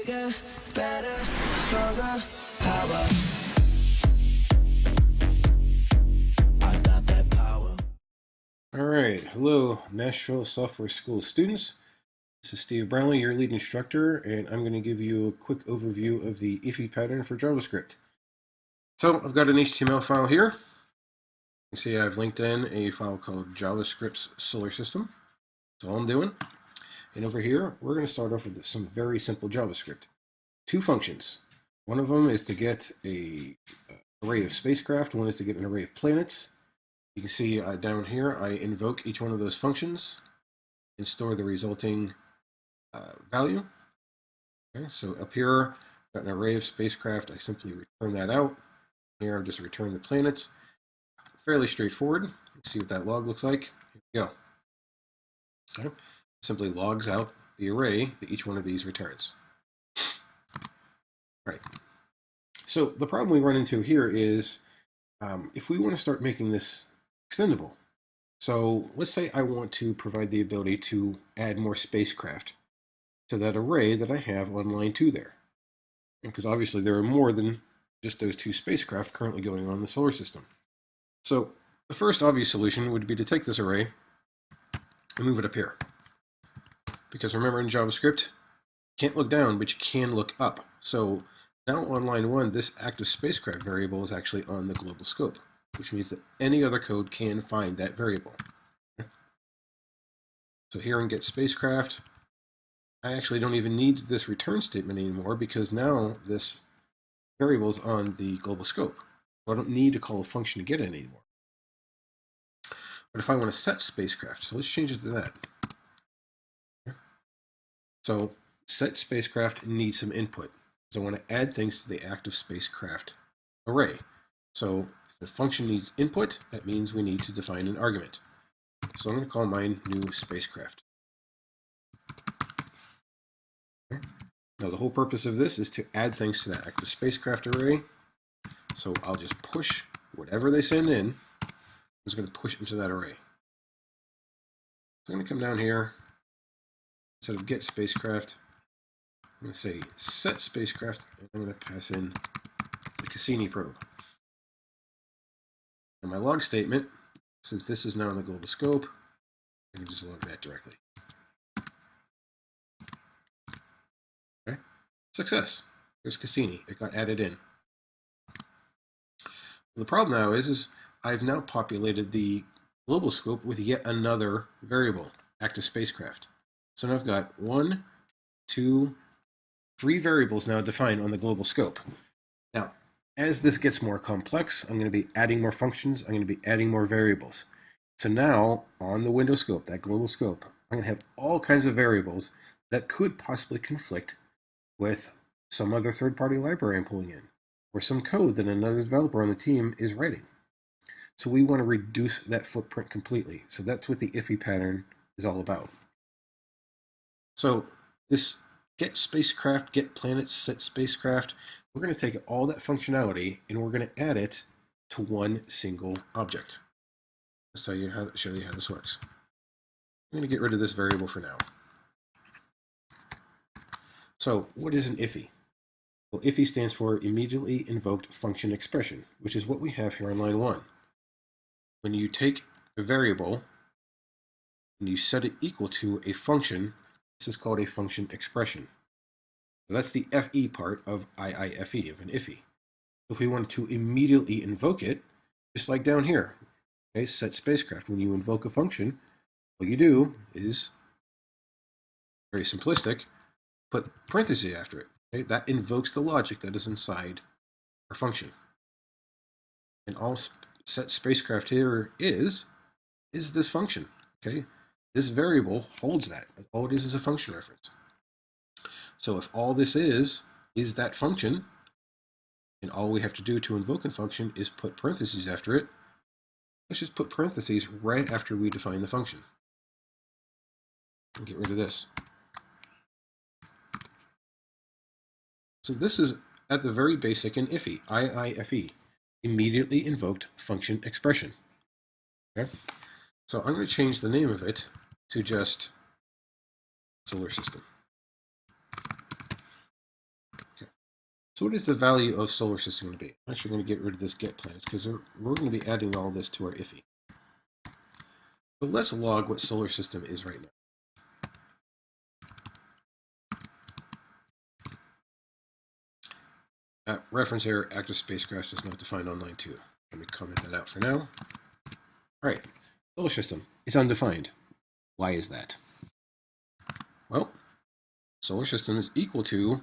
bigger, better, stronger, power. I got that power. All right, hello, Nashville Software School students. This is Steve Brownlee, your lead instructor, and I'm going to give you a quick overview of the Iffy pattern for JavaScript. So I've got an HTML file here. You can see I've linked in a file called JavaScript's Solar System. That's all I'm doing. And over here, we're going to start off with some very simple JavaScript. Two functions. One of them is to get an array of spacecraft. One is to get an array of planets. You can see down here, I invoke each one of those functions and store the resulting value. Okay, so up here, I've got an array of spacecraft. I simply return that out. Here, I've just returned the planets. Fairly straightforward. Let's see what that log looks like. Here we go. Okay. Simply logs out the array that each one of these returns. Right. So the problem we run into here is if we want to start making this extendable. So let's say I want to provide the ability to add more spacecraft to that array that I have on line 2 there. Because obviously there are more than just those 2 spacecraft currently going on in the solar system. So the first obvious solution would be to take this array and move it up here. Because remember in JavaScript, you can't look down, but you can look up. So now on line 1, this active spacecraft variable is actually on the global scope, which means that any other code can find that variable. So here in get spacecraft, I actually don't even need this return statement anymore because now this variable is on the global scope. So I don't need to call a function to get it anymore. But if I want to set spacecraft, so let's change it to that. So set spacecraft needs some input. So I want to add things to the active spacecraft array. So if a function needs input, that means we need to define an argument. So I'm going to call mine new spacecraft. Okay. Now the whole purpose of this is to add things to that active spacecraft array. So I'll just push whatever they send in. I'm just going to push into that array. So I'm going to come down here. Instead of get spacecraft, I'm going to say set spacecraft, and I'm going to pass in the Cassini probe. And my log statement, since this is now in the global scope, I can just log that directly. Okay, success. There's Cassini. It got added in. The problem now is I've now populated the global scope with yet another variable, active spacecraft. So now I've got 1, 2, 3 variables now defined on the global scope. Now, as this gets more complex, I'm going to be adding more functions. I'm going to be adding more variables. So now, on the window scope, that global scope, I'm going to have all kinds of variables that could possibly conflict with some other third-party library I'm pulling in, or some code that another developer on the team is writing. So we want to reduce that footprint completely. So that's what the Iffy pattern is all about. So this get spacecraft, get planets, set spacecraft, we're going to take all that functionality and we're going to add it to one single object. Let's show you how this works. I'm going to get rid of this variable for now. So what is an Iffy? Well, Iffy stands for Immediately Invoked Function Expression, which is what we have here on line 1. When you take a variable and you set it equal to a function, this is called a function expression. So that's the FE part of IIFE, of an Iffy. If we wanted to immediately invoke it, just like down here, okay, set spacecraft, when you invoke a function, what you do is, very simplistic, put parentheses after it. Okay? That invokes the logic that is inside our function. And all set spacecraft here is this function. Okay, this variable holds that. All it is a function reference. So if all this is that function, and all we have to do to invoke a function is put parentheses after it, let's just put parentheses right after we define the function. And get rid of this. So this is at the very basic in Iffy, IIFE, immediately invoked function expression. Okay? So I'm going to change the name of it to just solar system. So what is the value of solar system going to be? I'm actually going to get rid of this get planets because we're going to be adding all this to our Iffy. So let's log what solar system is right now. Reference error, active spacecraft is not defined on line 2. Let me comment that out for now. All right, solar system is undefined. Why is that? Well, solar system is equal to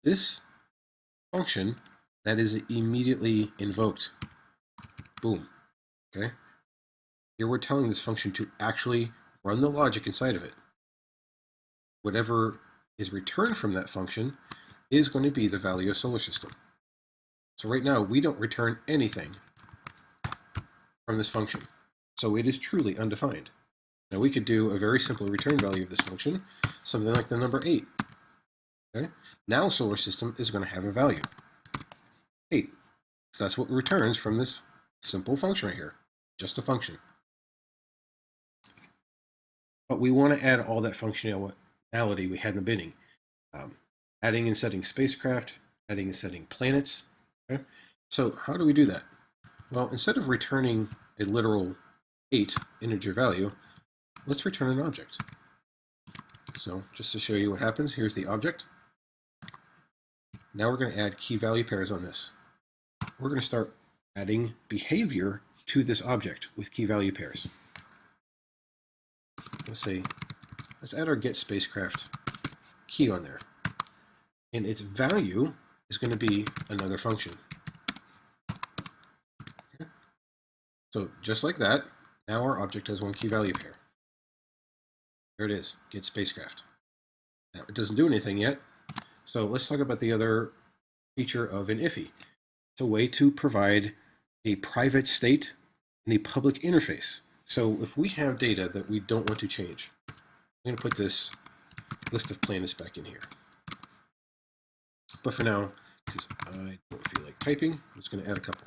this function that is immediately invoked. Boom. Okay. Here we're telling this function to actually run the logic inside of it. Whatever is returned from that function is going to be the value of solar system. So right now we don't return anything from this function. So it is truly undefined. Now we could do a very simple return value of this function, something like the number 8. Okay? Now solar system is going to have a value, 8. So that's what returns from this simple function right here, just a function. But we want to add all that functionality we had in the beginning. Adding and setting spacecraft, adding and setting planets. Okay? So how do we do that? Well, instead of returning a literal 8 integer value, let's return an object. So just to show you what happens, here's the object. Now we're going to add key value pairs on this. We're going to start adding behavior to this object with key value pairs. Let's add our get spacecraft key on there. And its value is going to be another function. Okay. So just like that, now our object has one key value pair. There it is, get spacecraft. Now it doesn't do anything yet. So let's talk about the other feature of an Iffy. It's a way to provide a private state and a public interface. So if we have data that we don't want to change, I'm going to put this list of planets back in here. But for now, because I don't feel like typing, I'm just going to add a couple.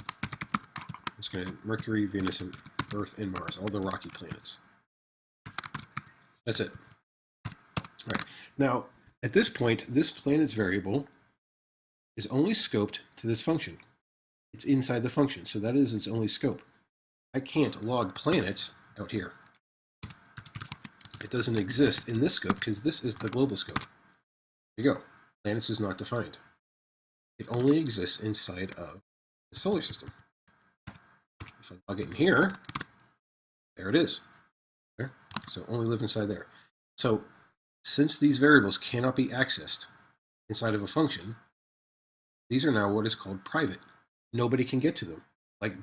I'm just going to Mercury, Venus, and Earth, and Mars, all the rocky planets. That's it. All right. Now, at this point, this planet's variable is only scoped to this function. It's inside the function, so that is its only scope. I can't log planets out here. It doesn't exist in this scope because this is the global scope. There you go. Planets is not defined. It only exists inside of the solar system. If I log it in here, there it is. There. So only live inside there. So since these variables cannot be accessed inside of a function, these are now what is called private. Nobody can get to them. Like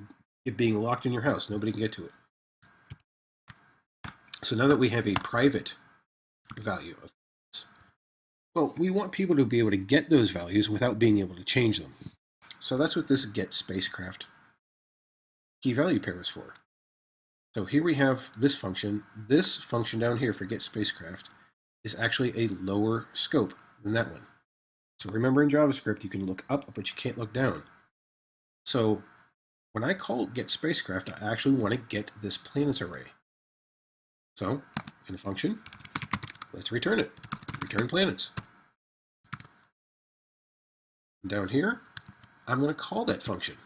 it being locked in your house, nobody can get to it. So now that we have a private value of this, well, we want people to be able to get those values without being able to change them. So that's what this get spacecraft key value pair is for. So here we have this function. This function down here for get spacecraft is actually a lower scope than that one. So remember in JavaScript, you can look up, but you can't look down. So when I call get spacecraft, I actually want to get this planets array. So in a function, let's return it. Return planets. And down here, I'm going to call that function.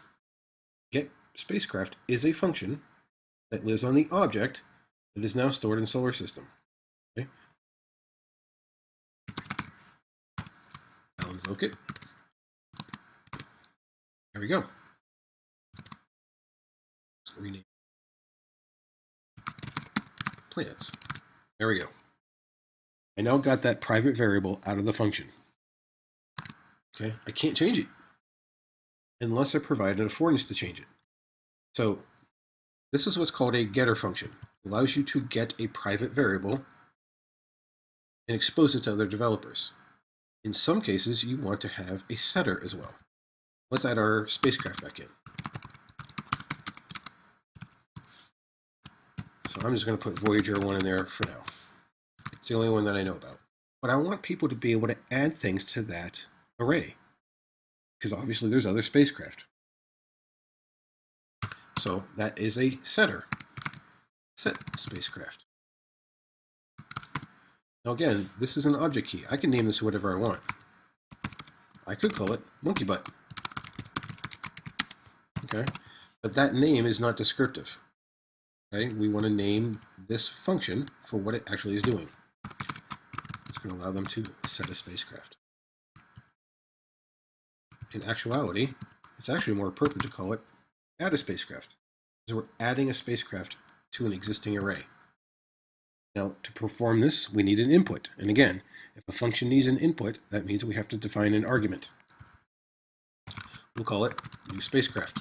Get spacecraft is a function that lives on the object that is now stored in solar system. Okay. I'll invoke it. There we go. Let's rename planets. There we go. I now got that private variable out of the function. Okay, I can't change it unless I provided a forness to change it. So this is what's called a getter function. It allows you to get a private variable and expose it to other developers. In some cases, you want to have a setter as well. Let's add our spacecraft back in. So I'm just going to put Voyager 1 in there for now. It's the only one that I know about. But I want people to be able to add things to that array, because obviously there's other spacecraft. So that is a setter. Set spacecraft. Now again, this is an object key. I can name this whatever I want. I could call it monkey butt. Okay, but that name is not descriptive. Okay, we want to name this function for what it actually is doing. It's going to allow them to set a spacecraft. In actuality, it's actually more appropriate to call it add a spacecraft, because we're adding a spacecraft to an existing array. Now, to perform this, we need an input. And again, if a function needs an input, that means we have to define an argument. We'll call it new spacecraft.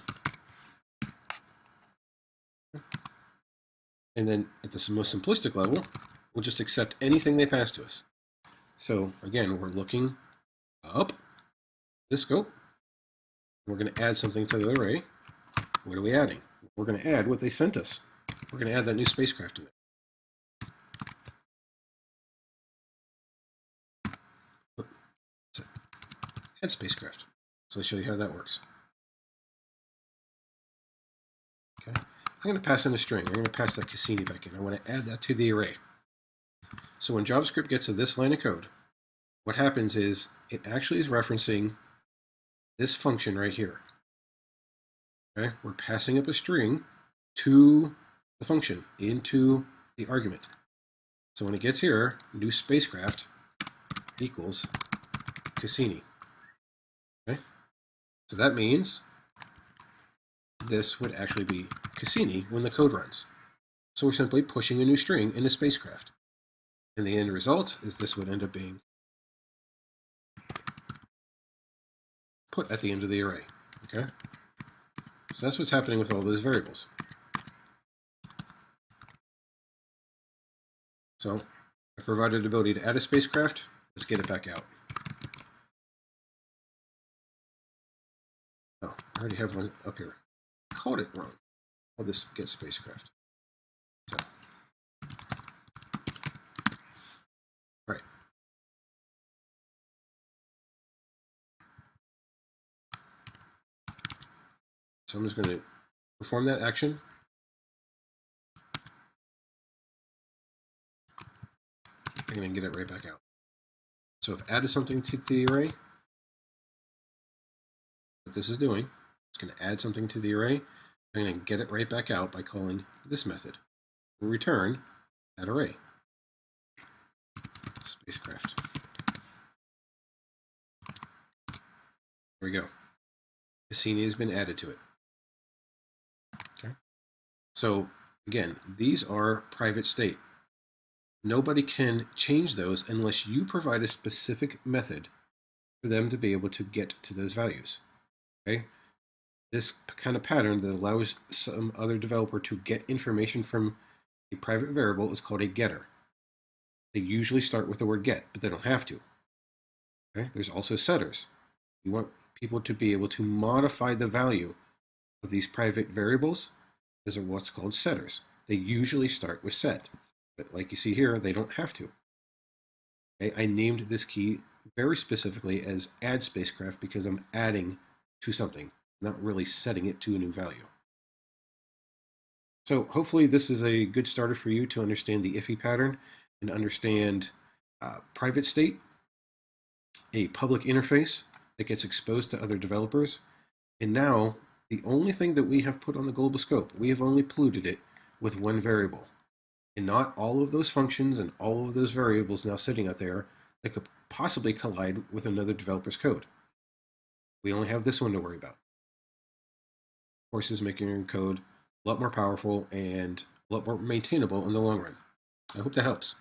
And then at the most simplistic level, we'll just accept anything they pass to us. So again, we're looking up this scope. We're going to add something to the array. What are we adding? We're going to add what they sent us. We're going to add that new spacecraft in there. So, add spacecraft. So I'll show you how that works. Okay. I'm going to pass in a string. I'm going to pass that Cassini back in. I want to add that to the array. So when JavaScript gets to this line of code, what happens is it actually is referencing this function right here. Okay, we're passing up a string to the function into the argument. So when it gets here, new spacecraft equals Cassini. Okay, so that means this would actually be Cassini when the code runs. So we're simply pushing a new string in a spacecraft. And the end result is this would end up being put at the end of the array. Okay, so that's what's happening with all those variables. So I provided the ability to add a spacecraft. Let's get it back out. Oh, I already have one up here. I called it wrong. I'll just get spacecraft. So, all right. So I'm just going to perform that action. I'm going to get it right back out. So if add something to the array, what this is doing, it's going to add something to the array. I'm going to get it right back out by calling this method. We'll return that array. Spacecraft. There we go. Cassini has been added to it. Okay. So again, these are private state. Nobody can change those unless you provide a specific method for them to be able to get to those values. Okay? This kind of pattern that allows some other developer to get information from a private variable is called a getter. They usually start with the word get, but they don't have to. Okay? There's also setters. You want people to be able to modify the value of these private variables. Those are what's called setters. They usually start with set, but like you see here, they don't have to. Okay? I named this key very specifically as add spacecraft because I'm adding to something, not really setting it to a new value. So hopefully this is a good starter for you to understand the Iffy pattern and understand private state, a public interface that gets exposed to other developers, and now the only thing that we have put on the global scope, we have only polluted it with one variable, and not all of those functions and all of those variables now sitting out there that could possibly collide with another developer's code. We only have this one to worry about. Of course, is making your code a lot more powerful and a lot more maintainable in the long run. I hope that helps.